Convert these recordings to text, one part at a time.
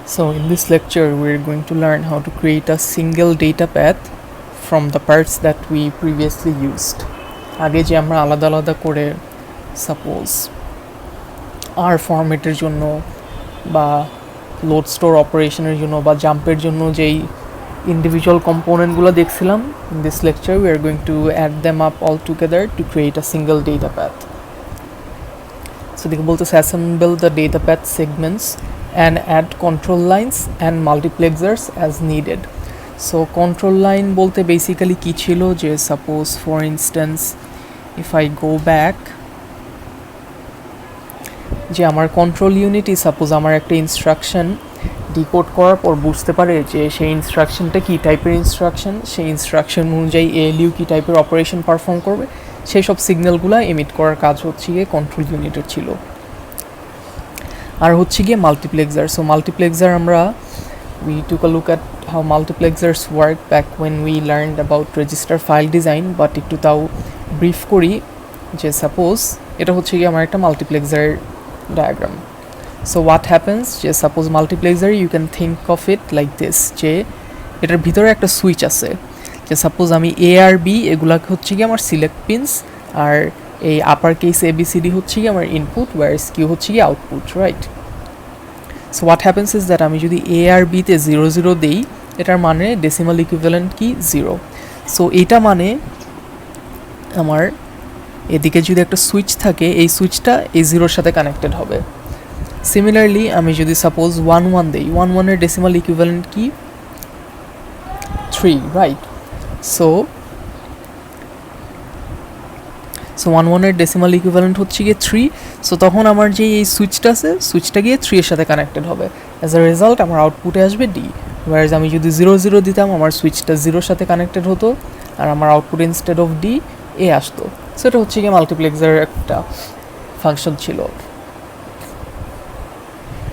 So in this lecture we're going to learn how to create a single data path from the parts that we previously used. আগে যে আমরা আলাদা আলাদা করে suppose আর ফরম্যাটের জন্য বা লোড স্টোর অপারেশনের জন্য বা জাম্পের জন্য যেই ইন্ডিভিজুয়াল কম্পোনেন্টগুলো দেখছিলাম, in this lecture we are going to add them up all together to create a single data path. So they can both assemble the data path segments and add control lines and multiplexers as needed. So control line bolte basically ki chilo je suppose for instance if I go back যে আমার control ইউনিটই suppose আমার একটা instruction decode করার পর বুঝতে পারে যে সেই ইনস্ট্রাকশনটা কী টাইপের ইনস্ট্রাকশন, সেই ইনস্ট্রাকশন অনুযায়ী এএলইউ কী টাইপের অপারেশন পারফর্ম করবে, সেই সব সিগন্যালগুলো এমিট করার কাজ হচ্ছে গিয়ে কন্ট্রোল ইউনিটের ছিল। আর হচ্ছে গিয়ে মাল্টিপ্লেক্সার। সো মাল্টিপ্লেক্সার আমরা we took a look at how multiplexers work back when we learned about register file design, but একটু তাও ব্রিফ করি যে সাপোজ এটা হচ্ছে গিয়ে আমার একটা multiplexer diagram. So what happens যে suppose multiplexer you can think of it like this যে এটার ভিতরে একটা সুইচ আছে যে সাপোজ আমি এ আর বি এগুলা হচ্ছে গিয়ে আমার সিলেক্ট পিনস আর এই আপার কেস এবিসিডি হচ্ছে গিয়ে আমার ইনপুট ওয়্যারস কিউ হচ্ছে গিয়ে output, right? So what happens is that আমি যদি এ আর বিতে 0 দেই এটার মানে ডেসিমাল ইকুইভ্যালেন্ট কি 0। সো এটা মানে আমার এদিকে যদি একটা সুইচ থাকে এই সুইচটা এই 0-র সাথে কানেক্টেড হবে। সিমিলারলি আমি যদি সাপোজ 1 দেই 1-এর ডেসিমাল ইকুইভ্যালেন্ট কি 3, রাইট? সো 1-1-এর ডেসিমাল ইকুইভ্যালেন্ট হচ্ছে গিয়ে 3। সো তখন আমার যে এই সুইচটা আছে সুইচটা গিয়ে 3-এর সাথে কানেক্টেড হবে। অ্যাজ আ রেজাল্ট আমার আউটপুটে আসবে ডি। ওয়ারেজ আমি যদি 0 দিতাম আমার সুইচটা 0-র সাথে কানেক্টেড হতো আর আমার output instead of D A আসতো। সো এটা হচ্ছে গিয়ে মাল্টিপ্লেক্সারের একটা ফাংশন ছিল।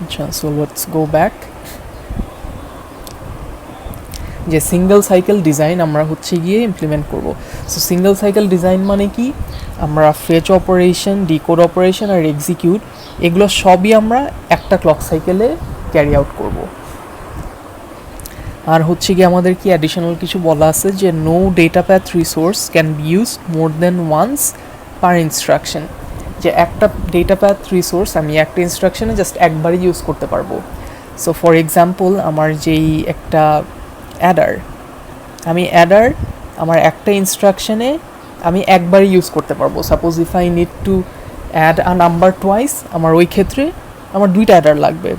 আচ্ছা, সো লেটস গো ব্যাক। যে সিঙ্গেল সাইকেল ডিজাইন আমরা হচ্ছে গিয়ে ইমপ্লিমেন্ট করব। সো সিঙ্গেল সাইকেল ডিজাইন মানে কি, আমরা ফেচ অপারেশন, ডিকোড অপারেশন আর এক্সিকিউট এগুলো সবই আমরা একটা ক্লক সাইকেলে ক্যারি আউট করব। আর হচ্ছে গিয়ে আমাদের কি অ্যাডিশনাল কিছু বলা আছে যে no data path resource can be used more than once per instruction, যে একটা ডেটা প্যাথ রিসোর্স আমি একটা ইনস্ট্রাকশনে জাস্ট একবারই ইউজ করতে পারবো। সো ফর এক্সাম্পল আমার যেই একটা অ্যাডার, আমি অ্যাডার আমার একটা ইনস্ট্রাকশনে আমি একবারই ইউজ করতে পারবো। Suppose if I need to add a number twice, আমার ওই ক্ষেত্রে আমার 2টা অ্যাডার লাগবে।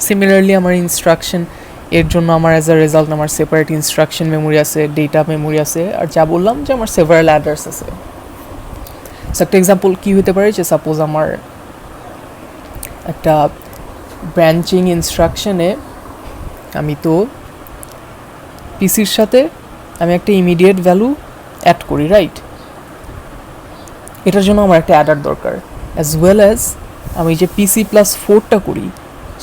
সিমিলারলি আমার ইনস্ট্রাকশন এর জন্য আমার অ্যাজ আ রেজাল্ট আমার সেপারেট ইনস্ট্রাকশন মেমোরি আছে, ডেটা মেমোরি আছে, আর যা বললাম যে আমার সেভারাল অ্যাডার্স আছে। সো একটা এক্সাম্পল কী হতে পারে যে সাপোজ আমার একটা ব্রাঞ্চিং ইনস্ট্রাকশনে আমি তো পিসির সাথে আমি একটা ইমিডিয়েট ভ্যালু অ্যাড করি, রাইট? এটার জন্য আমার একটা অ্যাডার দরকার, অ্যাজ ওয়েল অ্যাজ আমি যে পিসি প্লাস 4টা করি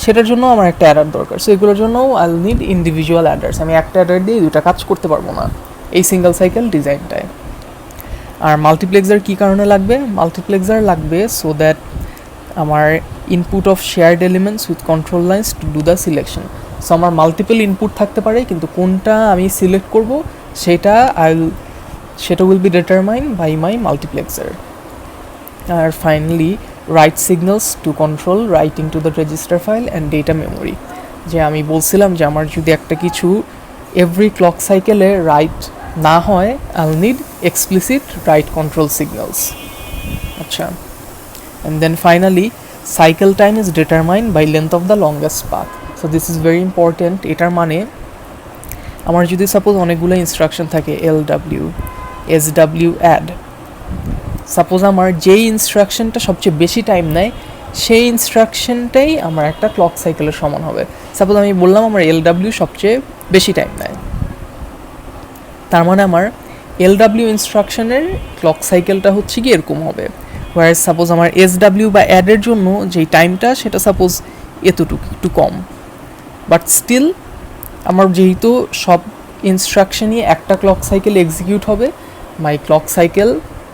সেটার জন্য আমার একটা অ্যাডার দরকার। সো এগুলোর জন্যও আই নিড ইন্ডিভিজুয়াল অ্যাডার্স। আমি একটা অ্যাডার দিয়ে 2টা কাজ করতে পারবো না এই সিঙ্গেল সাইকেল ডিজাইনটায়। আর মাল্টিপ্লেক্সার কী কারণে লাগবে? মাল্টিপ্লেক্সার লাগবে সো দ্যাট আমার input of shared elements with control lines to do the selection. So আমার মাল্টিপল ইনপুট থাকতে পারে কিন্তু কোনটা আমি সিলেক্ট করব সেটা will be determine by my multiplexer. আর finally write signals to control writing to the register file and data memory. যে আমি বলছিলাম যে আমার যদি একটা কিছু এভরি ক্লক সাইকেলে রাইট না হয় আইল need explicit right control signals. আচ্ছা, and then finally cycle time is determined by length of the longest path. So this is very important. এটার মানে আমার যদি সাপোজ অনেকগুলো ইনস্ট্রাকশন থাকে LW, SW, add, সাপোজ আমার যেই ইনস্ট্রাকশনটা সবচেয়ে বেশি টাইম নেয় সেই ইনস্ট্রাকশনটাই আমার একটা ক্লক সাইকেলের সমান হবে। সাপোজ আমি বললাম আমার LW সবচেয়ে বেশি টাইম নেয়, তার মানে আমার LW ইনস্ট্রাকশনের ক্লক সাইকেলটা হচ্ছে কি এরকম হবে। ওয়ার সাপোজ আমার SW বা অ্যাডের জন্য যেই টাইমটা সেটা সাপোজ এতটুকু একটু কম, বাট স্টিল আমার যেহেতু সব ইনস্ট্রাকশনই একটা ক্লক সাইকেল এক্সিকিউট হবে, my clock cycle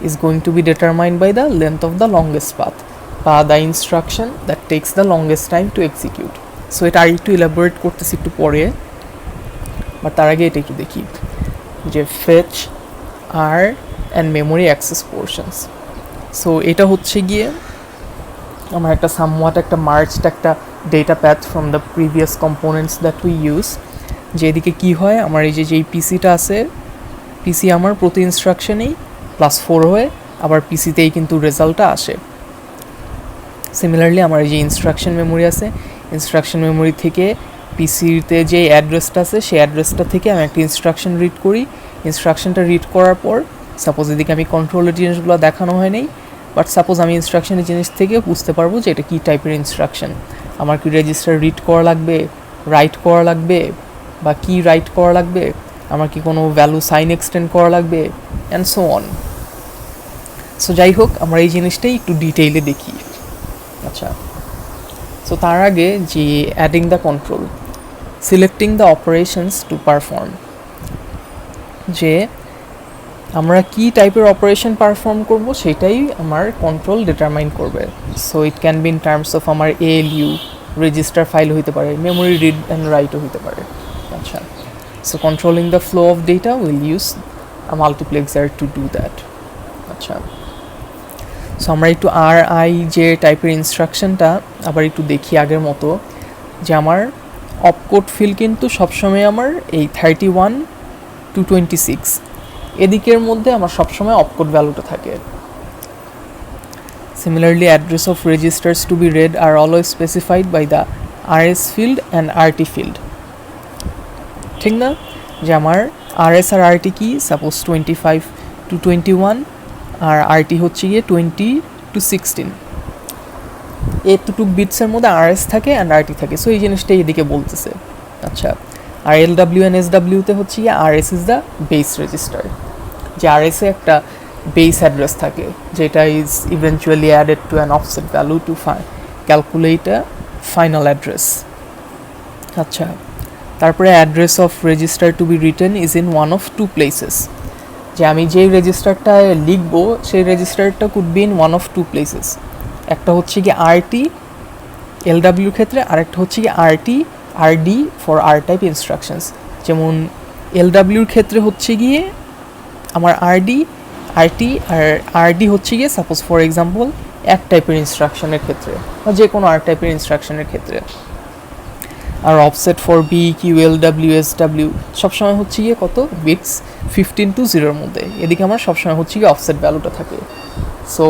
is going to be determined by the length of the longest path বা the instruction that takes the longest time to execute. So এটা আর একটু ইলাবোরেট করতেছি একটু পরে, বাট তার আগে এটা একটু দেখি যে ফেচ আর and memory access portions. So এটা হচ্ছে গিয়ে আমার একটা সামওয়াট একটা মার্জড একটা data path from the previous components that we use. যেদিকে কি হয়, আমার এই যেই পিসিটা আছে, পিসি আমার প্রতি ইনস্ট্রাকশনেই +4 হয়ে আবার পিসিতেই কিন্তু রেজাল্টটা আসে। সিমিলারলি আমার এই যে ইনস্ট্রাকশন মেমোরি আছে, ইনস্ট্রাকশন মেমোরি থেকে পিসিতে যে অ্যাড্রেসটা আছে সেই অ্যাড্রেসটা থেকে আমি একটা ইনস্ট্রাকশন রিড করি। ইনস্ট্রাকশনটা রিড করার পর সাপোজ এদিকে আমি কন্ট্রোলের জিনিসগুলো দেখানো হয় নাই, বাট সাপোজ আমি ইনস্ট্রাকশনের জিনিস থেকে বুঝতে পারবো যে এটা কী টাইপের ইনস্ট্রাকশন। আমার কি রেজিস্টার রিড করা লাগবে, রাইট করা লাগবে, বা কি রাইট করা লাগবে, আমার কি কোনো ভ্যালু সাইন এক্সটেন্ড করা লাগবে, অ্যান্ড সো অন। সো যাই হোক, আমরা এই জিনিসটাই একটু ডিটেইলে দেখি। আচ্ছা, সো তার আগে যে adding the control, selecting the operations to perform, যে আমরা কি টাইপের অপারেশন পারফর্ম করব সেটাই আমার কন্ট্রোল ডিটারমাইন করবে। So it can be in terms of আমার ALU রেজিস্টার ফাইল হইতে পারে, মেমোরি রিড অ্যান্ড রাইটও হইতে পারে। আচ্ছা, so controlling the flow of data will use a multiplexer to do that. আচ্ছা, সো আমরা একটু RI যে টাইপের ইনস্ট্রাকশনটা আবার একটু দেখি আগের মতো, যে আমার অপকোড ফিল কিন্তু সবসময় আমার এই 31 to 26 এদিকের মধ্যে আমার সবসময় অপকোড ভ্যালুটা থাকে। Similarly address of registers to be read are always specified by the RS field and RT field. ঠিক না, যে আমার RS আর RT কি, সাপোজ 25 to 21 আর RT হচ্ছে গিয়ে 20 to 16, এতটুক বিটসের মধ্যে RS থাকে অ্যান্ড RT থাকে। সো এই জিনিসটাই এদিকে বলতেছে। আচ্ছা, আর LW অ্যান্ড SWতে হচ্ছে গিয়ে RS is the base register, যে RS এ একটা বেস অ্যাড্রেস থাকে যেটা is eventually added to an offset value to calculate a final address. আচ্ছা, তারপরে address of register to be written is in one of two places, যে আমি যেই রেজিস্টারটা লিখবো সেই রেজিস্টারটা could be in one of two places. একটা হচ্ছে কি RT LWর ক্ষেত্রে, আরেকটা হচ্ছে কি RT RD for R type instructions. যেমন LWর ক্ষেত্রে হচ্ছে গিয়ে আমার RD RT আর RD হচ্ছে গিয়ে সাপোজ ফর এক্সাম্পল এক টাইপের ইনস্ট্রাকশনের ক্ষেত্রে বা যে কোনো R টাইপের ইনস্ট্রাকশনের ক্ষেত্রে। আর offset for BQ LW SW সবসময় হচ্ছে গিয়ে কত বিটস 15 to 0 মধ্যে, এদিকে আমার সবসময় হচ্ছে গিয়ে অফসেট ভ্যালুটা থাকে। সো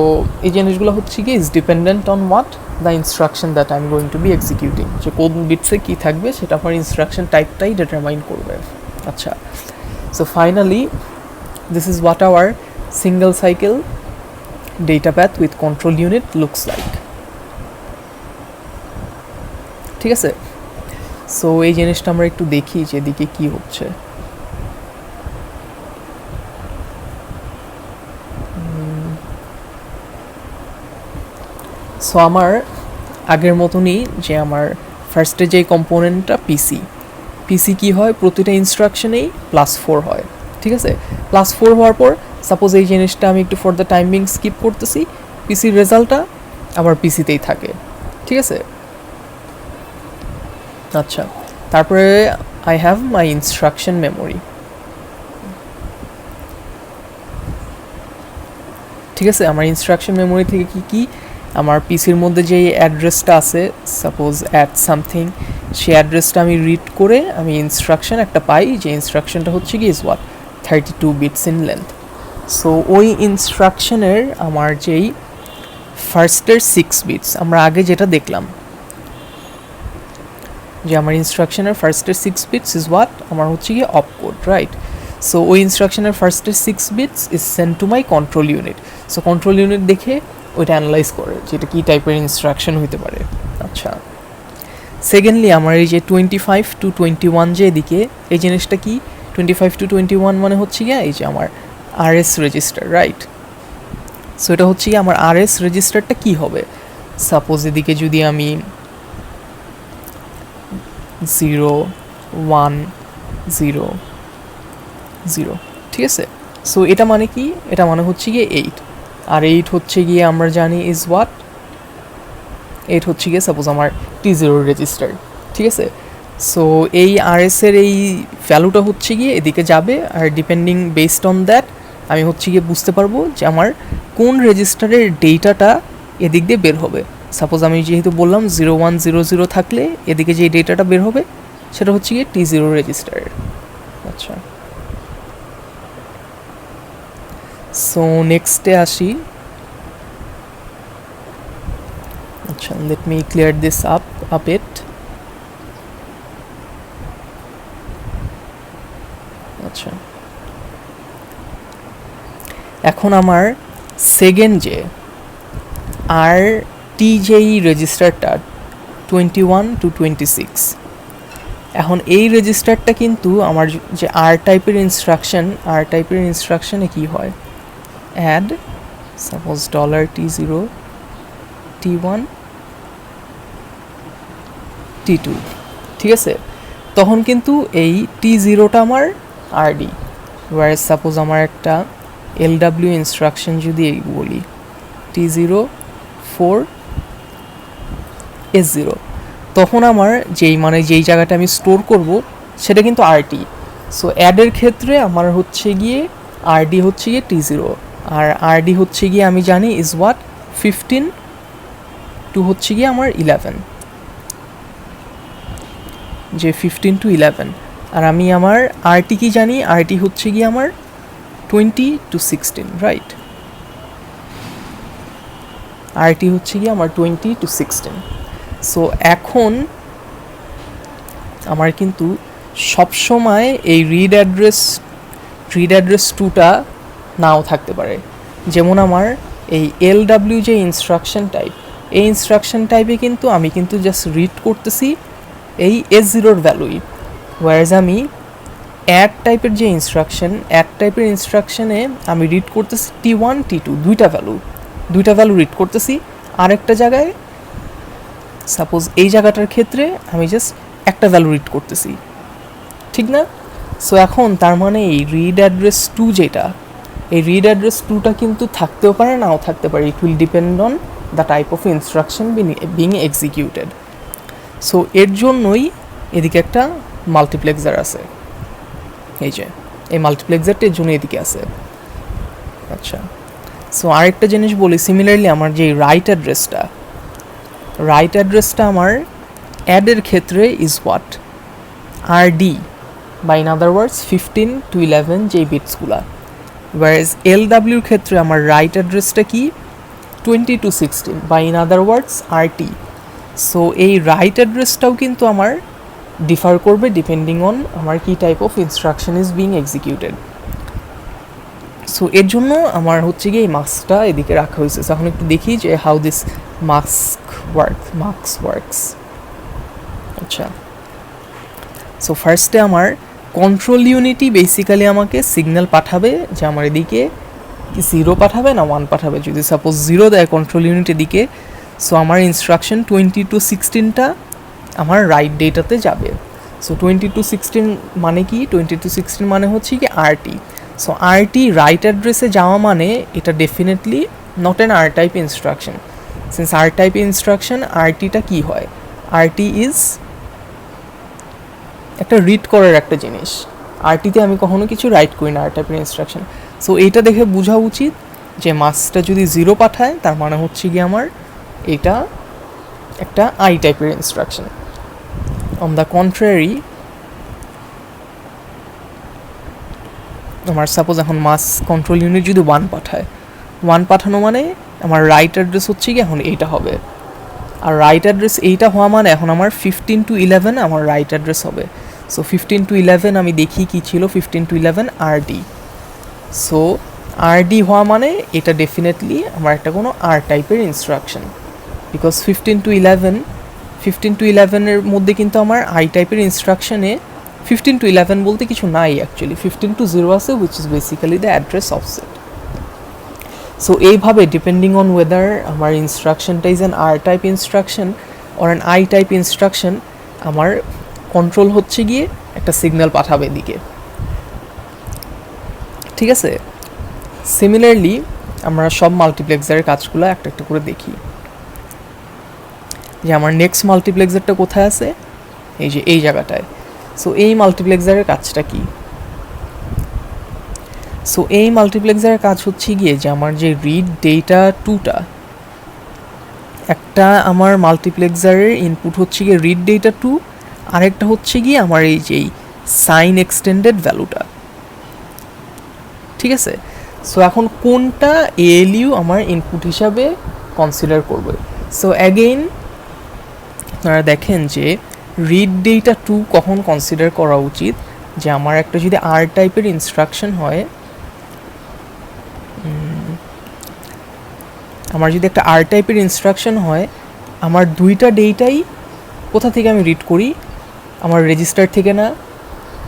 এই জিনিসগুলো হচ্ছে গিয়ে is dependent on what the instruction that I am going to be executing, যে কোন বিটসে কী থাকবে সেটা আমার ইনস্ট্রাকশন টাইপটাই ডিটারমাইন করবে। আচ্ছা, so finally this is what hour single cycle data path with control unit looks like. ঠিক আছে, সো এই জিনিসটা আমরা একটু দেখি যে এদিকে কী হচ্ছে। সো আমার আগের মতনই, যে আমার ফার্স্টে যে কম্পোনেন্টটা পিসি কী হয়, প্রতিটা ইনস্ট্রাকশনেই +4 হয়। ঠিক আছে, +4 হওয়ার পর সাপোজ এই জিনিসটা আমি একটু ফর দ্য টাইমিং স্কিপ করতেছি, পিসির রেজাল্টটা আবার পিসিতেই থাকে। ঠিক আছে, আচ্ছা, তারপরে I have my instruction memory. ঠিক আছে, আমার ইনস্ট্রাকশন মেমোরি থেকে কি কি আমার পিসির মধ্যে যে অ্যাড্রেসটা আছে, সাপোজ অ্যাড সামথিং, সেই অ্যাড্রেসটা আমি রিড করে আমি ইনস্ট্রাকশন একটা পাই, যে ইনস্ট্রাকশনটা হচ্ছে কি is what 32 bits in length. So ওই ইনস্ট্রাকশনের আমার যেই ফার্স্টের 6 বিটস আমরা আগে যেটা দেখলাম, যে আমার ইনস্ট্রাকশনের ফার্স্টের 6 বিটস ইজ হোয়াট আমার হচ্ছে গিয়ে অপকোড, রাইট। সো ওই ইনস্ট্রাকশনের ফার্স্টের 6 bits is send to my control unit. So control unit দেখে ওইটা অ্যানালাইজ করে যে এটা কী টাইপের ইনস্ট্রাকশন হইতে পারে। আচ্ছা, সেকেন্ডলি আমার এই যে 25 to 21 যে এদিকে, এই জিনিসটা কি 25 to 21 মানে হচ্ছে গিয়ে এই যে আমার RS রেজিস্টার, রাইট। সো এটা হচ্ছে গিয়ে আমার RS রেজিস্টারটা কি হবে, সাপোজ এদিকে যদি আমি 0 1 0 0, ঠিক আছে। সো এটা মানে কি, এটা মানে হচ্ছে গিয়ে 8, আর 8 হচ্ছে গিয়ে আমরা জানি ইজ হোয়াট 8 হচ্ছে গিয়ে সাপোজ আমার T0 রেজিস্টার। ঠিক আছে। সো এই RS এর এই ভ্যালুটা হচ্ছে গিয়ে এদিকে যাবে, আর ডিপেন্ডিং বেসড অন দ্যাট আমি হচ্ছে গিয়ে বুঝতে পারবো যে আমার কোন রেজিস্টারের ডেটাটা এদিক দিয়ে বের হবে। সাপোজ আমি যেহেতু বললাম 0100 থাকলে এদিকে যে ডেটাটা বের হবে সেটা হচ্ছে গিয়ে T0 রেজিস্টারের। আচ্ছা, সো নেক্সটে আসি। আচ্ছা, let me clear this up it. আচ্ছা, এখন আমার সেকেন্ড যে RT যেই রেজিস্টারটা 21 to 26, এখন এই রেজিস্টারটা কিন্তু আমার যে R টাইপের ইনস্ট্রাকশনে কি হয়, add suppose $T0 T1 T2, ঠিক আছে। তখন কিন্তু এই T0টা আমার RD, ওয়ার সাপোজ আমার একটা LW ইনস্ট্রাকশন যদি বলি T0 4 S0, তখন আমার যেই জায়গাটা আমি স্টোর করব সেটা কিন্তু RT। সো অ্যাডের ক্ষেত্রে আমার হচ্ছে গিয়ে RD হচ্ছে গিয়ে T0, আর RD হচ্ছে গিয়ে আমি জানি ইজ হোয়াট 15 টু হচ্ছে গিয়ে আমার 11, যে 15 to 11, আর আমি আমার RT কি জানি, RT হচ্ছে গিয়ে আমার 20 to 16, রাইট। RT হচ্ছে গিয়ে আমার 20 to 16। সো এখন আমার কিন্তু সবসময় এই রিড অ্যাড্রেস 2টা নাও থাকতে পারে। যেমন আমার এই LW যে ইনস্ট্রাকশন টাইপ, এই ইনস্ট্রাকশন টাইপে কিন্তু আমি কিন্তু জাস্ট রিড করতেছি এই S0 ভ্যালুই, ওয়ারেজ আমি অ্যাড টাইপের ইনস্ট্রাকশনে আমি রিড করতেছি T1 T2 দুইটা ভ্যালু রিড করতেছি। আরেকটা জায়গায় সাপোজ এই জায়গাটার ক্ষেত্রে আমি জাস্ট একটা ভ্যালু রিড করতেছি, ঠিক না। সো এখন তার মানে এই রিড অ্যাড্রেস 2 যেটা, এই রিড অ্যাড্রেস 2টা কিন্তু থাকতেও পারে নাও থাকতে পারে, it will depend on the type of instruction being executed. So এর জন্যই এদিকে একটা মাল্টিপ্লেক্সার আছে, এই যে এই মাল্টিপ্লেক্সারটির জন্য এদিকে আছে। আচ্ছা, সো আরেকটা জিনিস বলি, সিমিলারলি আমার যে রাইট অ্যাড্রেসটা আমার অ্যাডের ক্ষেত্রে ইজ হোয়াট RD, বা ইন আদার ওয়ার্ডস 15 to 11 যেই বিটসগুলা, ওয়ারেজ LWর ক্ষেত্রে আমার রাইট অ্যাড্রেসটা কি 20 to 16, বা in other words RT। So এই রাইট অ্যাড্রেসটাও কিন্তু আমার ডিফার করবে ডিপেন্ডিং অন আমার কি type of instruction is being executed. So এর জন্য আমার হচ্ছে গিয়ে এই মাস্কটা এদিকে রাখা হয়েছে। সো এখন একটু দেখি যে হাউ দিস মাস্ক ওয়ার্কস। আচ্ছা, সো ফার্স্টে আমার কন্ট্রোল ইউনিটই বেসিক্যালি আমাকে সিগন্যাল পাঠাবে যে আমার এদিকে 0 পাঠাবে না 1 পাঠাবে। যদি সাপোজ 0 দেয় কন্ট্রোল ইউনিট এদিকে, সো আমার ইনস্ট্রাকশন 20 to 16টা আমার রাইট ডেটাতে যাবে। সো 20 to 16 মানে কি, 20 to 16 মানে হচ্ছে কি RT। সো RT রাইট অ্যাড্রেসে যাওয়া মানে এটা definitely not an R type instruction. Since R type instruction, RTটা কি হয়, RT ইজ একটা রিড করার একটা জিনিস। RTতে আমি কখনো কিছু রাইট করি না R টাইপের ইনস্ট্রাকশন। সো এইটা দেখে বোঝা উচিত যে মাসটা যদি 0 পাঠায় তার মানে হচ্ছে কি আমার এটা একটা I টাইপের ইনস্ট্রাকশন। অন দ্য কন্ট্রারি, আমার সাপোজ এখন মাস কন্ট্রোল ইউনিট যদি 1 পাঠায়, 1 পাঠানো মানে আমার রাইট অ্যাড্রেস হচ্ছে কি এখন এইটা হবে, আর রাইট অ্যাড্রেস এইটা হওয়া মানে এখন আমার 15 to 11 আমার রাইট অ্যাড্রেস হবে। সো 15 to 11 আমি দেখি কি ছিল, 15 to 11 RD। সো RD হওয়া মানে এটা ডেফিনেটলি আমার একটা কোনো R টাইপের ইনস্ট্রাকশন, বিকজ 15 to 11 এর মধ্যে কিন্তু আমার I টাইপের ইনস্ট্রাকশনে 15 to 11 বলতে কিছু নাই অ্যাকচুয়ালি, 15 to 0 আছে, which is basically the address offset. So এইভাবে ডিপেন্ডিং অন ওয়েদার আমার ইনস্ট্রাকশনটা is an R type instruction or an I type instruction, আমার কন্ট্রোল হচ্ছে গিয়ে একটা সিগন্যাল পাঠাবে এদিকে, ঠিক আছে। সিমিলারলি আমরা সব মাল্টিপ্লেক্সারের কাজগুলো একটা একটা করে দেখি, যে আমার নেক্সট মাল্টিপ্লেক্সারটা কোথায় আছে, এই যে এই জায়গাটায়। সো এই মাল্টিপ্লেক্সারের কাজটা কি? সো এই মাল্টিপ্লেক্সারের কাজ হচ্ছে গিয়ে যে আমার যে রিড ডেটা টুটা, একটা আমার মাল্টিপ্লেক্সারের ইনপুট হচ্ছে গিয়ে রিড ডেটা টু, আরেকটা হচ্ছে গিয়ে আমার এই যে সাইন এক্সটেন্ডেড ভ্যালুটা, ঠিক আছে? সো এখন কোনটা এএলইউ আমার ইনপুট হিসাবে কনসিডার করবে? সো অ্যাগেইন আপনারা দেখেন যে রিড ডেটা টু কখন কনসিডার করা উচিত, যে আমার একটা যদি আর টাইপের ইনস্ট্রাকশন হয়, আমার যদি একটা আর টাইপের ইনস্ট্রাকশন হয়, আমার দুইটা ডেটাই কোথা থেকে আমি রিড করি? আমার রেজিস্টার থেকে না।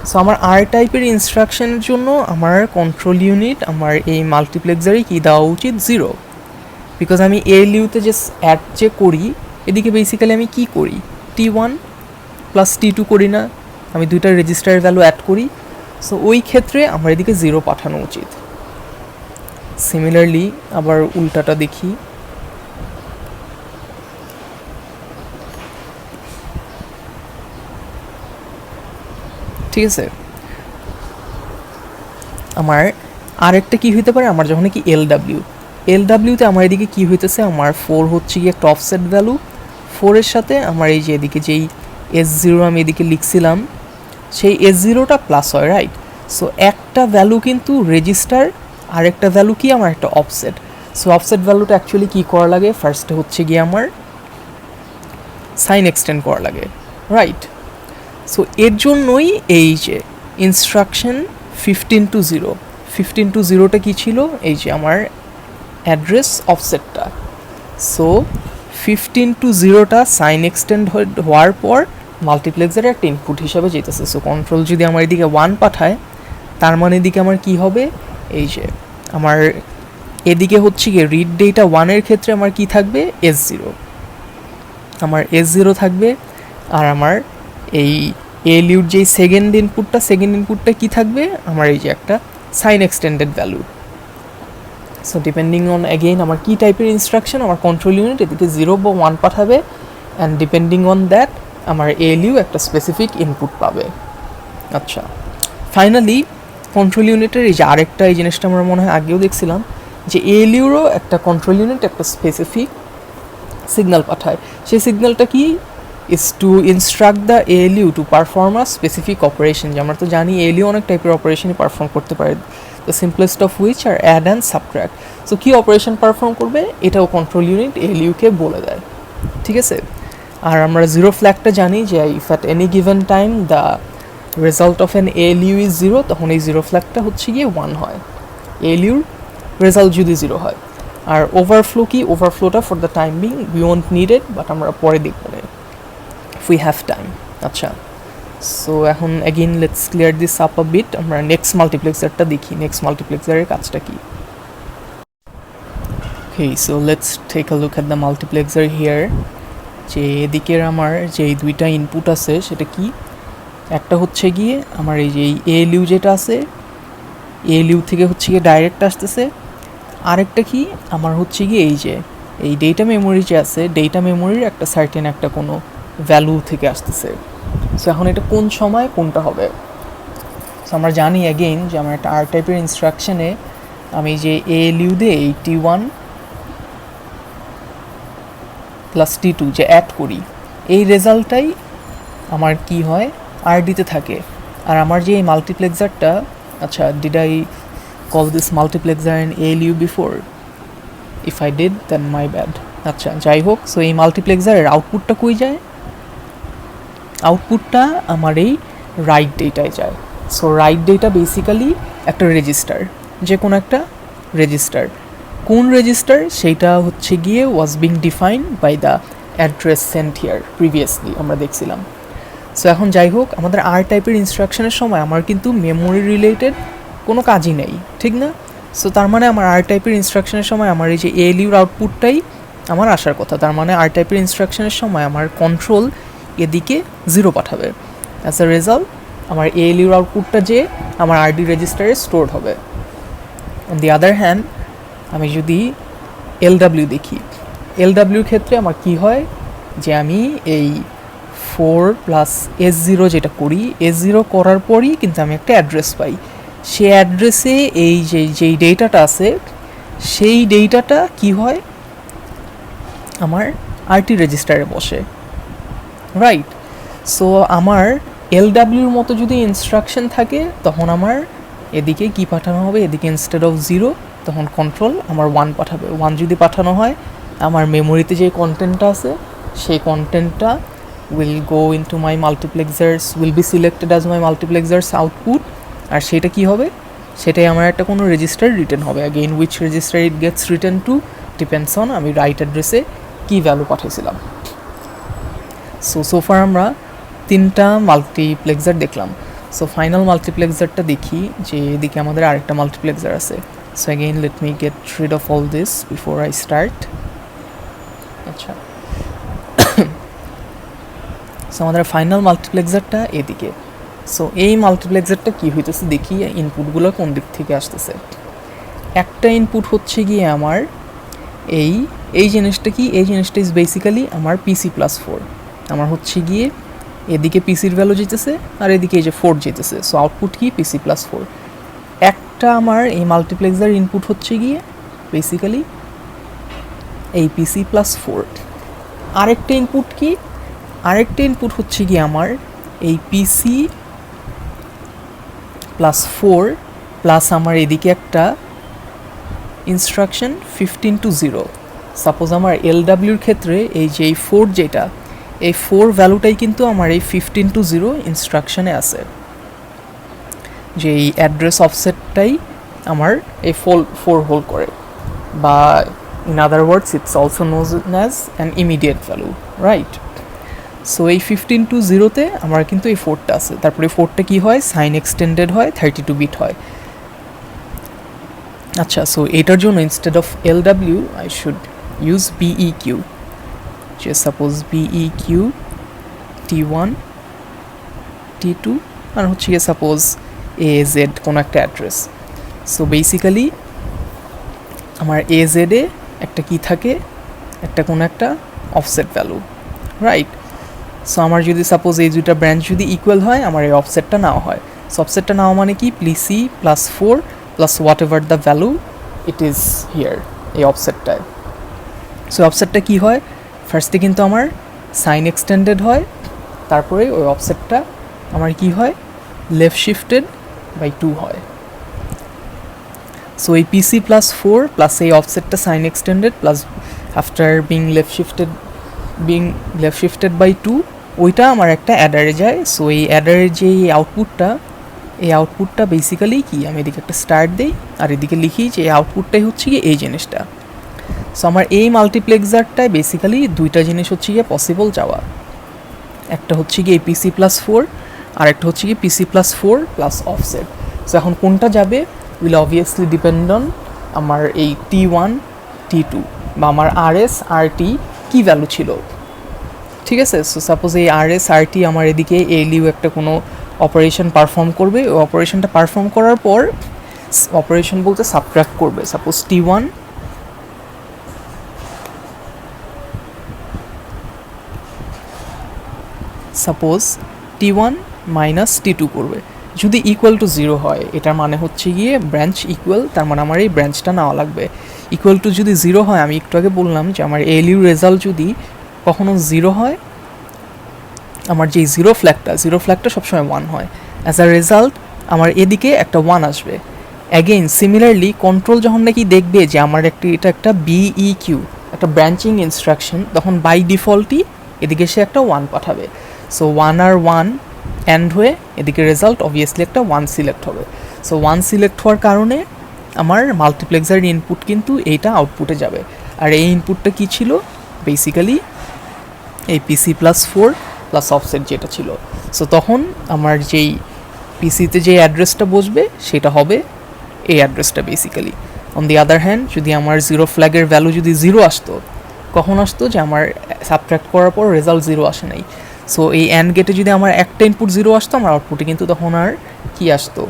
সো আমার আর টাইপের ইনস্ট্রাকশনের জন্য আমার কন্ট্রোল ইউনিট আমার এই মাল্টিপ্লেক্সারে কি দেওয়া উচিত? 0, বিকজ আমি এএলইউতে যে অ্যাড যে করি, এদিকে বেসিক্যালি আমি কি করি? T1 প্লাস T2 করি না, আমি দুইটা রেজিস্টারের ভ্যালু অ্যাড করি। সো ওই ক্ষেত্রে আমার এদিকে 0 পাঠানো উচিত। সিমিলারলি আবার উল্টাটা দেখি, ঠিক আছে? আমার আরেকটা কি হইতে পারে, আমার যখন কি এলডাব্লিউতে আমার এদিকে কি হইতেছে, আমার 4 হচ্ছে কি একটা অফসেট ভ্যালু, 4-এর সাথে আমার এই যে এদিকে যেই S0 আমি এদিকে লিখছিলাম, সেই S0টা প্লাস হয়, রাইট? সো একটা ভ্যালু কিন্তু রেজিস্টার, আর একটা ভ্যালু কি আমার একটা অফসেট। সো অফসেট ভ্যালুটা অ্যাকচুয়ালি কী করা লাগে? ফার্স্টে হচ্ছে গিয়ে আমার সাইন এক্সটেন্ড করা লাগে, রাইট? সো এর জন্যই এই যে ইনস্ট্রাকশন 15 to 0টা কী ছিল? এই যে আমার অ্যাড্রেস অফসেটটা। সো 15 to 0টা সাইন এক্সটেন্ড হওয়ার পর মাল্টিপ্লেক্সারে একটা ইনপুট হিসাবে যেতেছে। সো কন্ট্রোল যদি আমার এদিকে 1 পাঠায়, তার মানে এদিকে আমার কি হবে? এই যে আমার এদিকে হচ্ছে গিয়ে রিড ডেটা 1-এর ক্ষেত্রে আমার কি থাকবে? S0, আমার S0 থাকবে। আর আমার এই এএলইউর যেই সেকেন্ড ইনপুটটা কি থাকবে? আমার এই যে একটা sign extended value. So depending on again আমার কী টাইপের ইনস্ট্রাকশন, আমার কন্ট্রোল ইউনিট এদিকে 0 বা 1 পাঠাবে, অ্যান্ড ডিপেন্ডিং অন দ্যাট আমার এএলইউ একটা স্পেসিফিক ইনপুট পাবে। আচ্ছা, ফাইনালি কন্ট্রোল ইউনিটের এই যে আরেকটা, এই জিনিসটা আমরা মনে হয় আগেও দেখছিলাম, যে এএলইউরও একটা কন্ট্রোল ইউনিট একটা স্পেসিফিক সিগন্যাল পাঠায়। সেই সিগন্যালটা কি? Is two instruct the ALU to perform a specific operation. যে আমরা তো জানি এএলইউ অনেক টাইপের অপারেশনই পারফর্ম করতে পারে, the simplest of which are add and subtract. So কী অপারেশন পারফর্ম করবে এটাও কন্ট্রোল ইউনিট এএলইউকে বলে দেয়, ঠিক আছে? আর আমরা জিরো ফ্ল্যাগটা জানি যে if at any given time the result of an ALU is 0, তখন এই জিরো ফ্ল্যাগটা হচ্ছে গিয়ে 1 হয়, এএলইউর রেজাল্ট যদি 0 হয়। আর ওভারফ্লো কি? ওভারফ্লোটা for the time being we won't need it, but আমরা পরে দেখব না ইফ উই হ্যাভ টাইম। আচ্ছা, সো এখন again let's clear this up a bit. আমরা নেক্সট মাল্টিপ্লেক্সারটা দেখি, নেক্সট মাল্টিপ্লেক্সারের কাজটা কি। Okay, so let's take a look at the multiplexer here. যে এদিকের আমার যে দুইটা ইনপুট আছে সেটা কি? একটা হচ্ছে গিয়ে আমার এই যে এএলইউ যেটা আছে, এএলইউ থেকে হচ্ছে গিয়ে ডাইরেক্ট আসতেছে। আরেকটা কি? আমার হচ্ছে গিয়ে এই যে এই ডেটা মেমোরি যে আছে, ডেটা মেমোরির একটা সার্টেন একটা কোনো ভ্যালু থেকে আসতেছে। সো এখন এটা কোন সময় কোনটা হবে? সো আমরা জানি অ্যাগেইন যে আমার একটা আর টাইপের ইনস্ট্রাকশনে আমি যে এএলইউ দিয়ে এই T1 প্লাস T2 যে অ্যাড করি, এই রেজাল্টটাই আমার কি হয়? আরডিতে থাকে। আর আমার যে এই মাল্টিপ্লেক্সারটা, আচ্ছা, did I call this multiplexer and ALU before? If I did then my bad. আচ্ছা, যাই হোক, সো এই মাল্টিপ্লেক্সারের আউটপুটটা কই যায়? আউটপুটটা আমার এই রাইট ডেটায় যায়। সো রাইট ডেটা বেসিক্যালি একটা রেজিস্টার, যে কোনো একটা রেজিস্টার। কোন রেজিস্টার? সেইটা হচ্ছে গিয়ে was being defined by the address sent here previously আমরা দেখছিলাম। সো এখন যাই হোক, আমাদের আর টাইপের ইনস্ট্রাকশনের সময় আমার কিন্তু মেমোরি রিলেটেড কোনো কাজই নেই, ঠিক না? সো তার মানে আমার আর টাইপের ইনস্ট্রাকশনের সময় আমার এই যে এএলইউর আউটপুটটাই আমার আসার কথা। তার মানে আর টাইপের ইনস্ট্রাকশনের সময় আমার কন্ট্রোল এদিকে 0 পাঠাবে। অ্যাজ আ রেজাল্ট আমার এএলইউর আউটপুটটা যে আমার আরডি রেজিস্টারে স্টোরড হবে। অন দি আদার হ্যান্ড আমি যদি এলডাব্লিউ দেখি, এলডাব্লিউর ক্ষেত্রে আমার কি হয়? যে আমি এই 4 প্লাস S0 যেটা করি, S0 করার পরই কিন্তু আমি একটা অ্যাড্রেস পাই। সেই অ্যাড্রেসে এই যেই ডেটাটা আছে সেই ডেটাটা কি হয় আমার আরটি রেজিস্টারে বসে, রাইট। সো আমার LWর মতো যদি ইনস্ট্রাকশন থাকে তখন আমার এদিকে কি পাঠানো হবে, এদিকে ইনস্টেড অফ 0 তখন কন্ট্রোল আমার 1 পাঠাবে। 1 যদি পাঠানো হয় আমার মেমোরিতে যে কন্টেন্টটা আছে সেই কন্টেন্টটা will go into my multiplexers, will be selected as my multiplexers output, আর সেটা কি হবে, সেটাই আমার একটা কোনো রেজিস্টার রিটার্ন হবে। Again which register it gets return to depends on আমি রাইট অ্যাড্রেসে কী ভ্যালু পাঠিয়েছিলাম। সো ফার আমরা 3টা মাল্টিপ্লেক্সার দেখলাম। সো ফাইনাল মাল্টিপ্লেক্সারটা দেখি যে এদিকে আমাদের আরেকটা মাল্টিপ্লেক্সার আছে। So again let me get rid of all this before I start. আচ্ছা, সো আমাদের ফাইনাল মাল্টিপ্লেক্সারটা এদিকে। সো এই মাল্টিপ্লেক্সারটা কী হইতেছে দেখি, ইনপুটগুলো কোন দিক থেকে আসতেছে। একটা ইনপুট হচ্ছে গিয়ে আমার এই জিনিসটা কি, এই জিনিসটা ইজ বেসিক্যালি আমার PC+4। আমার হচ্ছে গিয়ে এদিকে পিসির ভ্যালু যেতেছে আর এদিকে এই যে 4 যেতেছে। সো আউটপুট কি PC+4। একটা আমার এই মাল্টিপ্লেক্সার ইনপুট হচ্ছে গিয়ে বেসিক্যালি এই PC+4। আরেকটা ইনপুট কি, আরেকটা ইনপুট হচ্ছে গিয়ে আমার এই PC+4 প্লাস আমার এদিকে একটা ইনস্ট্রাকশন 15 to 0। সাপোজ আমার LWর ক্ষেত্রে এই যে 4 যেটা, এই 4 ভ্যালুটাই কিন্তু আমার এই 15 to 0 ইনস্ট্রাকশনে আছে, যে এই অ্যাড্রেস অফসেটটাই আমার এই 4 হোল্ড করে, বা in other words it's also knows as an immediate value, right. So এই 15 to 0-তে আমার কিন্তু এই 4টা আছে। তারপরে 4টা কি হয়, সাইন এক্সটেন্ডেড হয়, 32 বিট হয়। আচ্ছা, সো এটার জন্য instead of LW I should use BEQ, যে সাপোজ BEQ T1 T2 আর হচ্ছে গিয়ে সাপোজ AZ কোনো একটা অ্যাড্রেস। সো বেসিক্যালি আমার AZ এ একটা কি থাকে, একটা কোনো একটা অফসেট ভ্যালু, রাইট। সো আমার যদি সাপোজ এই দুইটা ব্রাঞ্চ যদি ইকুয়াল হয় আমার এই অফসেটটা নাও হয়। সো অফসেটটা নাও মানে কি, PC+4 plus what ever the value it is here, এই অফসেটটায়। সো অফসেটটা কি হয়, ফার্স্টে কিন্তু আমার সাইন এক্সটেন্ডেড হয়, তারপরে ওই অফসেটটা আমার কি হয়, লেফট শিফটেড বাই 2 হয়। সো এই PC+4 প্লাস এই অফসেটটা sign extended plus after being left shifted by 2 ওইটা আমার একটা অ্যাডারে যায়। সো এই অ্যাডারের যে এই আউটপুটটা বেসিক্যালি কি, আমি এদিকে একটা স্টার্ট দিই আর এদিকে লিখি যে এই আউটপুটটাই হচ্ছে গিয়ে এই জিনিসটা। সো আমার এই মাল্টিপ্লেক্সারটায় বেসিক্যালি দুইটা জিনিস হচ্ছে গিয়ে পসিবল যাওয়া, একটা হচ্ছে গিয়ে PC+4 আর একটা হচ্ছে গিয়ে PC+4 প্লাস অফসেট। সো এখন কোনটা যাবে উইল অবভিয়াসলি ডিপেন্ড অন আমার এই T1 T2 বা আমার RS RT কী ভ্যালু ছিল, ঠিক আছে। সো সাপোজ এই RS RT আমার এদিকে ALU একটা কোনো অপারেশন পারফর্ম করবে, ওই অপারেশনটা পারফর্ম করার পর অপারেশন বলতে সাবট্রাক্ট করবে। সাপোজ T1 মাইনাস T2 করবে। যদি ইকুয়াল টু 0 হয় এটার মানে হচ্ছে গিয়ে ব্রাঞ্চ ইকুয়াল, তার মানে আমার এই ব্রাঞ্চটা নেওয়া লাগবে। ইকুয়াল টু যদি 0 হয়, আমি একটু আগে বললাম যে আমার ALU রেজাল্ট যদি কখনো 0 হয়, আমার যেই জিরো ফ্ল্যাগটা সবসময় 1 হয়। অ্যাজ আ রেজাল্ট আমার এদিকে একটা 1 আসবে। অ্যাগেইন সিমিলারলি কন্ট্রোল যখন নাকি দেখবে যে আমার এটা একটা BEQ একটা ব্রাঞ্চিং ইনস্ট্রাকশন, তখন বাই ডিফল্টই এদিকে সে একটা 1 পাঠাবে। সো 1 আর 1 অ্যান্ড হয়ে এদিকে রেজাল্ট অবভিয়াসলি একটা 1 সিলেক্ট হবে। সো 1 সিলেক্ট হওয়ার কারণে আমার মাল্টিপ্লেক্সার ইনপুট কিন্তু এইটা আউটপুটে যাবে। আর এই ইনপুটটা কী ছিল, বেসিক্যালি এই PC+4 প্লাস অফসেট যেটা ছিল। সো তখন আমার যেই পিসিতে যে অ্যাড্রেসটা বসবে সেটা হবে এই অ্যাড্রেসটা basically. On the other hand যদি আমার 0 ফ্ল্যাগের ভ্যালু যদি 0 আসতো, কখন আসতো, যে আমার সাবট্রাক্ট করার পর রেজাল্ট 0 আসে নাই। সো এই অ্যান্ড গেটে যদি আমার একটা ইনপুট 0 আসতো, আমার আউটপুটে কিন্তু তখন আর কি আসতো,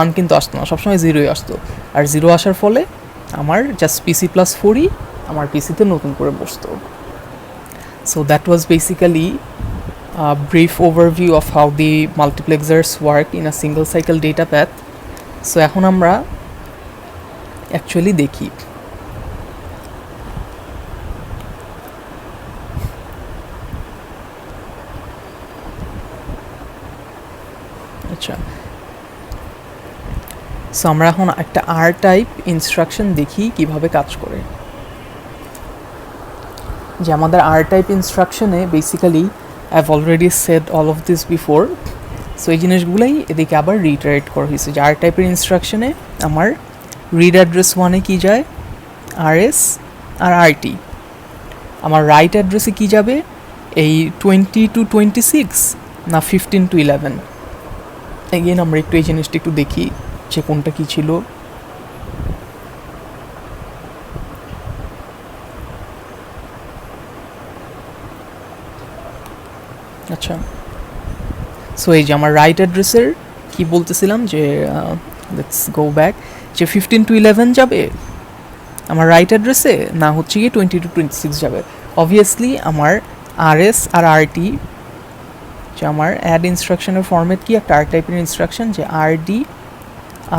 1 কিন্তু আসতো না, সবসময় 0ই আসতো। আর 0 আসার ফলে আমার জাস্ট PC+4ই আমার পিসিতে নতুন করে বসতো। So that was basically a brief overview of how the multiplexers work in a single cycle data path. So এখন আমরা অ্যাকচুয়ালি দেখি। আচ্ছা, সো আমরা এখন একটা আর টাইপ ইনস্ট্রাকশন দেখি কিভাবে কাজ করে। যে আমাদের আর টাইপ ইনস্ট্রাকশনে basically I have already said all of this before, so এই জিনিসগুলোই এদিকে আবার রিটারেট করা হয়েছে যে আর টাইপের ইনস্ট্রাকশনে আমার রিড অ্যাড্রেস ওয়ানে কী যায় RS আর RT, আমার রাইট অ্যাড্রেসে কী যাবে এই 20 to 26 না 15 to 11। এগেন আমরা একটু এই জিনিসটা একটু দেখি যে কোনটা কী ছিল। আচ্ছা, সো এই যে আমার রাইট অ্যাড্রেসের কি বলতেছিলাম যে লেটস গো ব্যাক, যে 15 to 11 যাবে আমার রাইট অ্যাড্রেসে, না হচ্ছে গিয়ে 20 to 26 যাবে। অবভিয়াসলি আমার RS আর RT, যে আমার অ্যাড ইনস্ট্রাকশনের ফরম্যাট কি একটা আর টাইপের ইনস্ট্রাকশন যে RD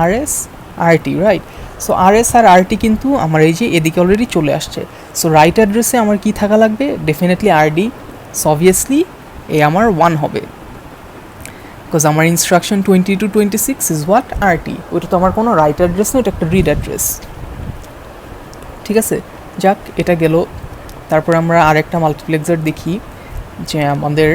RS RT, right. So RS আর RT কিন্তু আমার এই যে এদিকে অলরেডি চলে আসছে। সো রাইট অ্যাড্রেসে আমার কি থাকা লাগবে, ডেফিনেটলি RD। সো অবভিয়াসলি এই আমার 1 হবে, বিকজ আমার instruction 20 to 26 is what RT। ওইটা তো আমার কোনো রাইট অ্যাড্রেস না, এটা একটা রিড অ্যাড্রেস। ঠিক আছে, যাক এটা গেল। তারপর আমরা আরেকটা মাল্টিপ্লেক্সার দেখি যে আমাদের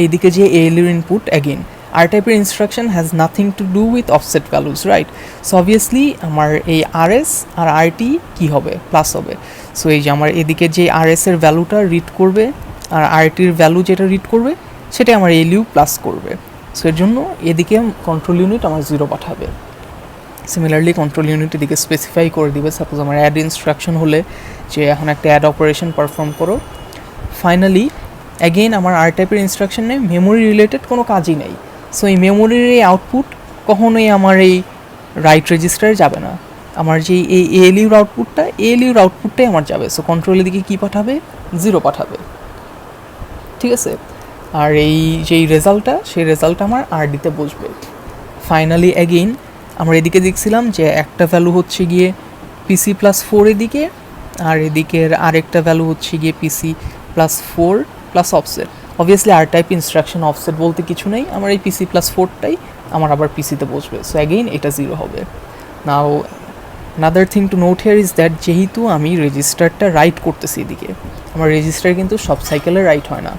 এইদিকে যে ALUর ইনপুট, অ্যাগেন আর টাইপের instruction has nothing to do with offset values, right. So obviously আমার এই RS আর RT কি হবে, প্লাস হবে। সো এই যে আমার এদিকে যে RS এর ভ্যালুটা রিড করবে আর RTর ভ্যালু যেটা রিড করবে সেটা আমার ALU প্লাস করবে। সো এর জন্য এদিকে কন্ট্রোল ইউনিট আমার 0 পাঠাবে। সিমিলারলি কন্ট্রোল ইউনিট এদিকে স্পেসিফাই করে দিবে, সাপোজ আমার অ্যাড ইনস্ট্রাকশন হলে যে এখন একটা অ্যাড অপারেশন পারফর্ম করো। ফাইনালি অ্যাগেইন আমার আর টাইপের ইনস্ট্রাকশনে মেমোরি রিলেটেড কোনো কাজই নেই। সো এই মেমোরির এই আউটপুট কখনোই আমার এই রাইট রেজিস্টারে যাবে না। আমার যে এই ALUর আউটপুটটাই আমার যাবে। সো কন্ট্রোলের দিকে কী পাঠাবে, 0 পাঠাবে। ঠিক আছে, আর এই যেই রেজাল্টটা সেই রেজাল্টটা আমার RDতে বসবে। ফাইনালি অ্যাগেইন আমরা এদিকে দেখছিলাম যে একটা ভ্যালু হচ্ছে গিয়ে PC+4 এদিকে, আর এদিকের আরেকটা ভ্যালু হচ্ছে গিয়ে PC+4 প্লাস অফসেট। অবভিয়াসলি আর টাইপ ইনস্ট্রাকশন অফসেট বলতে কিছু নেই, আমার এই PC+4টাই আমার আবার পিসিতে বসবে। সো অ্যাগেইন এটা 0 হবে। নাও another thing to note here is that যেহেতু আমি রেজিস্টারটা রাইট করতেছি এদিকে, আমার রেজিস্টার কিন্তু সব সাইকেলে রাইট হয় না।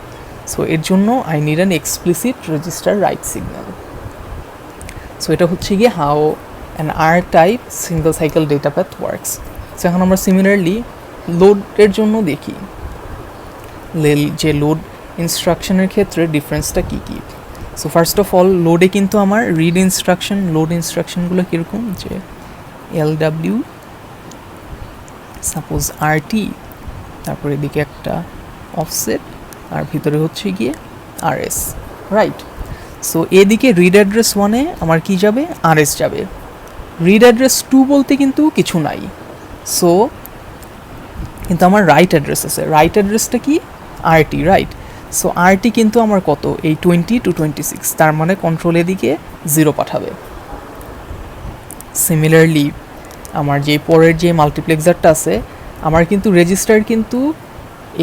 সো এর জন্য I need an explicit register write signal. So এটা হচ্ছে গিয়ে how an R type single cycle data path works. So এখন আমরা সিমিলারলি লোডের জন্য দেখি যে লোড ইনস্ট্রাকশনের ক্ষেত্রে ডিফারেন্সটা কী কী। সো ফার্স্ট অফ অল লোডে কিন্তু আমার রিড ইনস্ট্রাকশন, লোড ইনস্ট্রাকশনগুলো কীরকম, যে LW সাপোজ RT, তারপরে এদিকে একটা অফসেট, আর ভিতরে হচ্ছে গিয়ে RS, রাইট। সো এদিকে রিড অ্যাড্রেস 1-এ আমার কি যাবে, RS যাবে। রিড অ্যাড্রেস 2 বলতে কিন্তু কিছু নাই। সো কিন্তু আমার রাইট অ্যাড্রেস আছে, রাইট অ্যাড্রেসটা কি RT, রাইট। সো RT কিন্তু আমার কত, এই 20 to 26, তার মানে কন্ট্রোল এদিকে 0 পাঠাবে। সিমিলারলি আমার যে পরের যে মাল্টিপ্লেক্সারটা আছে, আমার কিন্তু রেজিস্টার কিন্তু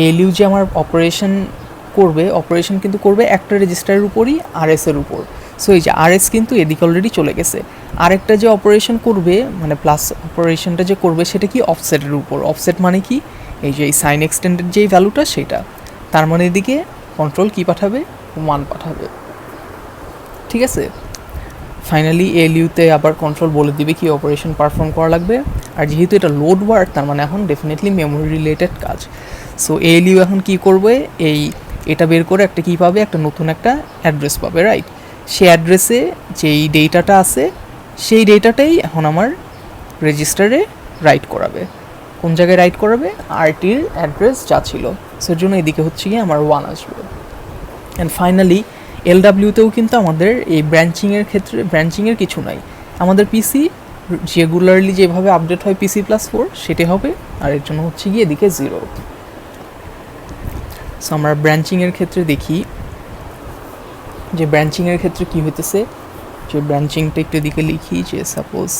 ALU যে আমার অপারেশন কিন্তু করবে একটা রেজিস্টারের উপরই, RS এর উপর। সো এই যে RS কিন্তু এদিকে অলরেডি চলে গেছে। আরেকটা যে অপারেশন করবে মানে প্লাস অপারেশনটা যে করবে সেটা কি অফসেটের উপর। অফসেট মানে কি, এই যে এই সাইন এক্সটেন্ডেড যেই ভ্যালুটা সেটা, তার মানে এদিকে কন্ট্রোল কি পাঠাবে, 1 পাঠাবে। ঠিক আছে, ফাইনালি ALUতে আবার কন্ট্রোল বলে দিবে কি অপারেশন পারফর্ম করা লাগবে। আর যেহেতু এটা লোড ওয়ার্ক, তার মানে এখন ডেফিনেটলি মেমোরি রিলেটেড কাজ। সো ALU এখন কি করবে, এটা বের করে একটা কী পাবে, একটা নতুন একটা অ্যাড্রেস পাবে, রাইট। সেই অ্যাড্রেসে যেই ডেটাটা আছে সেই ডেটাটাই এখন আমার রেজিস্টারে রাইট করাবে। কোন জায়গায় রাইট করাবে, RTর অ্যাড্রেস যা ছিল। সো এর জন্য এদিকে হচ্ছে গিয়ে আমার 1 আসবে। অ্যান্ড ফাইনালি LWতেও কিন্তু আমাদের এই ব্রাঞ্চিংয়ের ক্ষেত্রে ব্রাঞ্চিংয়ের কিছু নাই। আমাদের পিসি রেগুলারলি যেভাবে আপডেট হয় PC+4 সেটাই হবে, আর এর জন্য হচ্ছে গিয়ে এদিকে 0। সো আমরা ব্রাঞ্চিংয়ের ক্ষেত্রে দেখি যে ব্রাঞ্চিংয়ের ক্ষেত্রে কী হইতেছে, যে ব্রাঞ্চিংটা একটু দিকে লিখি যে সাপোজ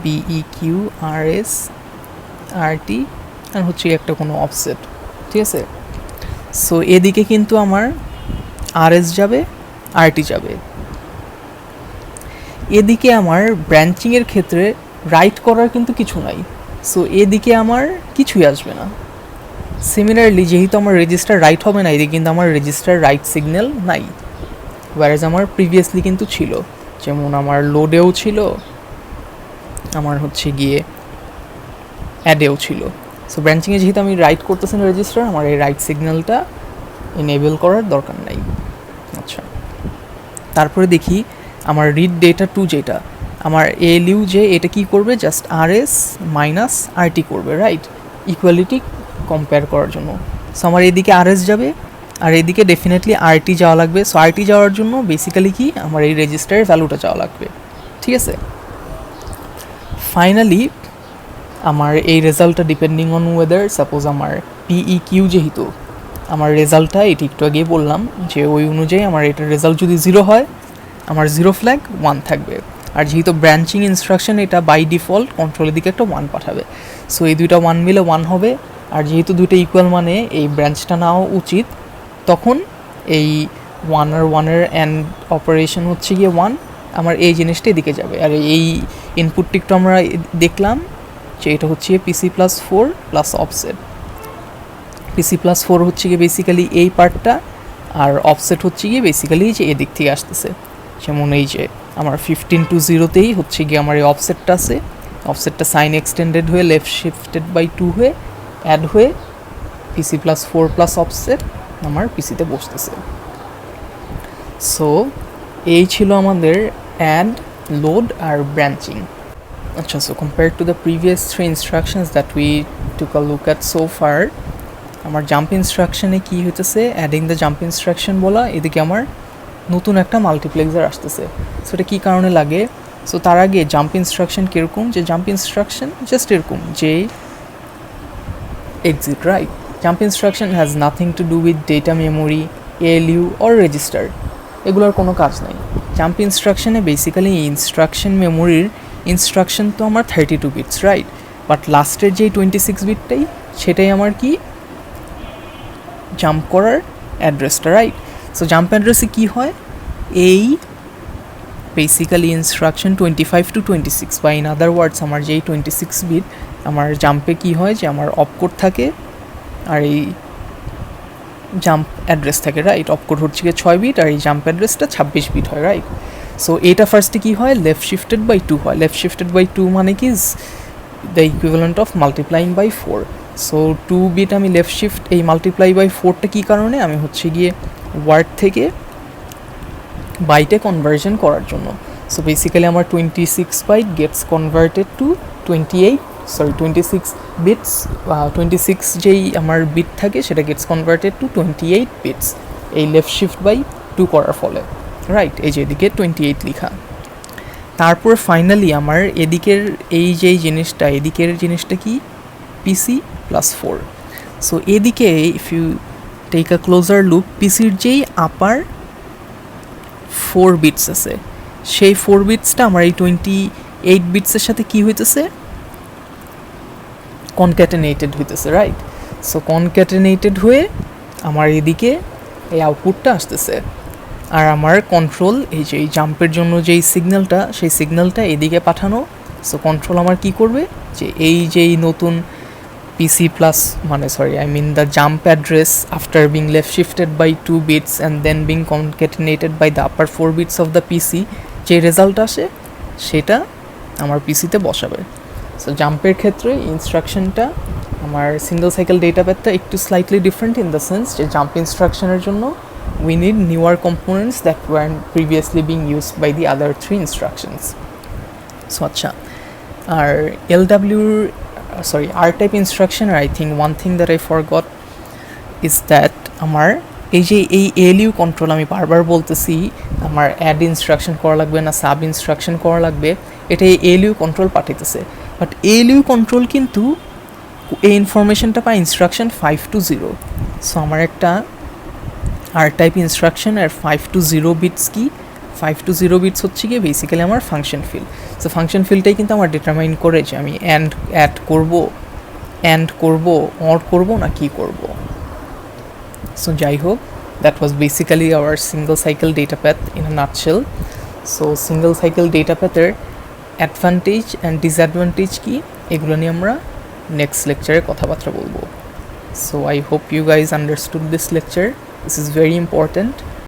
BEQRSRT আর হচ্ছে একটা কোনো অফসেট, ঠিক আছে। সো এদিকে কিন্তু আমার RS যাবে, RT যাবে। এদিকে আমার ব্রাঞ্চিংয়ের ক্ষেত্রে রাইট করার কিন্তু কিছু নাই, সো এদিকে আমার কিছুই আসবে না। সিমিলারলি যেহেতু আমার রেজিস্টার রাইট হবে না, এদিকে কিন্তু আমার রেজিস্টার রাইট সিগন্যাল নাই, ওয়ারেজ আমার প্রিভিয়াসলি কিন্তু ছিল, যেমন আমার লোডেও ছিল, আমার হচ্ছে গিয়ে অ্যাডেও ছিল। সো ব্রাঞ্চিংয়ে যেহেতু আমি রাইট করতেছি না রেজিস্টার, আমার এই রাইট সিগন্যালটা এনেবল করার দরকার নাই। আচ্ছা, তারপরে দেখি আমার রিড ডেটা টু যেটা আমার ALU, যে এটা কি করবে, জাস্ট RS মাইনাস RT করবে, রাইট, ইকুয়ালিটি কম্পেয়ার করার জন্য। সো আমার এদিকে RS যাবে আর এদিকে ডেফিনেটলি RT যাওয়া লাগবে। সো RT যাওয়ার জন্য বেসিক্যালি কি আমার এই রেজিস্টারের ভ্যালুটা যাওয়া লাগবে, ঠিক আছে। ফাইনালি আমার এই রেজাল্টটা ডিপেন্ডিং অন ওয়েদার, সাপোজ আমার PEQ যেহেতু আমার রেজাল্টটা এটি একটু আগে বললাম যে ওই অনুযায়ী আমার এটার রেজাল্ট যদি 0 হয়, আমার 0 ফ্ল্যাগ 1 থাকবে। আর যেহেতু ব্রাঞ্চিং ইনস্ট্রাকশন, এটা বাই ডিফল্ট কন্ট্রোলের দিকে একটা 1 পাঠাবে। সো এই দুইটা 1 মিলে 1 হবে। আর যেহেতু দুইটা ইকুয়াল মানে এই ব্রাঞ্চটা নেওয়া উচিত, তখন এই 1 আর 1-এর অ্যান্ড অপারেশন হচ্ছে গিয়ে 1, আমার এই জিনিসটা এদিকে যাবে। আর এই ইনপুটটি একটু আমরা দেখলাম যে এটা হচ্ছে PC+4 প্লাস অফসেট। PC+4 হচ্ছে গিয়ে বেসিক্যালি এই পার্টটা, আর অফসেট হচ্ছে গিয়ে বেসিক্যালি যে এদিক থেকে আসতেছে। যেমন এই যে আমার 15 to 0-তেই হচ্ছে গিয়ে আমার এই অফসেটটা আছে, অফসেটটা সাইন এক্সটেন্ডেড হয়ে লেফট শিফটেড বাই 2 হয়ে অ্যাড হয়ে PC+4 প্লাস অফসেট আমার পিসিতে বসতেছে। সো এই ছিল আমাদের অ্যাড, লোড আর ব্রাঞ্চিং। আচ্ছা, so compare to the previous 3 instructions that we took a look at so far, আমার জাম্প ইনস্ট্রাকশনে কী হইতেছে, অ্যাডিং দ্য জাম্প ইনস্ট্রাকশন বলা, এদিকে আমার নতুন একটা মাল্টিপ্লেক্সার আসতেছে। সো এটা কী কারণে লাগে, সো তার আগে জাম্প ইনস্ট্রাকশন কীরকম, যে জাম্প ইনস্ট্রাকশন জাস্ট এরকম যে exit, right. Jump instruction has nothing to do with data memory, ALU or register, এগুলোর কোনো কাজ নাই। জাম্প ইনস্ট্রাকশনে বেসিক্যালি ইনস্ট্রাকশন মেমোরির ইনস্ট্রাকশন তো আমার 32 বিটস, রাইট, বাট লাস্টের যেই 26 বিটটাই সেটাই আমার কি জাম্প করার অ্যাড্রেসটা, রাইট। সো জাম্প অ্যাড্রেসে কী হয়, এই বেসিক্যালি ইনস্ট্রাকশন 25 to 26 বা ইন আদার ওয়ার্ডস আমার যেই 26 বিট আমার জাম্পে কী হয় যে আমার অপকোড থাকে আর এই জাম্প অ্যাড্রেস থাকে, রাইট। অপকোড হচ্ছে গিয়ে 6 বিট আর এই জাম্প অ্যাড্রেসটা 26 বিট হয়, রাইট। সো এটা ফার্স্টে কী হয়, লেফট শিফটেড বাই 2 হয়। লেফট শিফটেড বাই 2 মানে কি the equivalent of multiplying by 4। So 2 bit আমি লেফট শিফট, এই মাল্টিপ্লাই বাই 4টা কী কারণে, আমি হচ্ছে গিয়ে ওয়ার্ড থেকে বাইটে কনভার্জন করার জন্য। সো বেসিক্যালি আমার 26 byte gets converted to 26 bits, 26 যেই আমার বিট থাকে সেটা গেটস কনভার্টেড টু 28 বিটস এই লেফট শিফট বাই 2 করার ফলে, রাইট। এই যে এদিকে 28 লেখা। তারপর ফাইনালি আমার এদিকের এই যেই জিনিসটা, এদিকের জিনিসটা কি, PC+4। সো এদিকে if you take a closer look, পিসির যেই আপার 4 বিটস আছে, সেই 4 বিটসটা আমার এই 28 বিটসের সাথে কি হইতেছে, কনক্যাটেনেটেড হইতেছে, রাইট। সো কনক্যাটেনেটেড হয়ে আমার এদিকে এই আউটপুটটা আসতেছে। আর আমার কন্ট্রোল এই যে এই জাম্পের জন্য যেই সিগন্যালটা, সেই সিগন্যালটা এদিকে পাঠানো। সো কন্ট্রোল আমার কি করবে, যে এই যেই নতুন PC প্লাস মানে sorry I mean the jump address after being left shifted by 2 bits and then being concatenated by the upper 4 bits of the PC, যে রেজাল্ট আসে সেটা আমার পিসিতে বসাবে। সো জাম্পের ক্ষেত্রে ইনস্ট্রাকশনটা আমার সিঙ্গল সাইকেল ডেটা প্যাথটা একটু slightly different in the sense যে জাম্প ইনস্ট্রাকশনের জন্য we need newer components that weren't previously being used by the other 3 instructions. So acha, our R type instruction, or I think one thing that I forgot is that আমার এই যে এই ALU control আমি বারবার বলতেছি আমার add instruction করা লাগবে না সাব ইনস্ট্রাকশন করা লাগবে, এটা এই ALU কন্ট্রোল পাঠাইতেছে। বাট ALU কন্ট্রোল কিন্তু এই ইনফরমেশনটা পাই ইনস্ট্রাকশন 520। সো আমার একটা আর টাইপ ইনস্ট্রাকশন আর 520 বিটস কি, 520 বিটস হচ্ছে কি বেসিক্যালি আমার ফাংশন ফিল। সো ফাংশন ফিলটাই কিন্তু আমার ডিটারমাইন করে যে আমি অ্যাড করব অর করব না কি করব। সো যাই হোক, that was basically our single cycle data path in a nutshell. So single cycle data প্যাথের অ্যাডভান্টেজ অ্যান্ড ডিসঅ্যাডভান্টেজ কি, এগুলো নিয়ে আমরা নেক্সট লেকচারে কথাবার্তা বলবো। So I hope you guys understood this lecture. This is very important.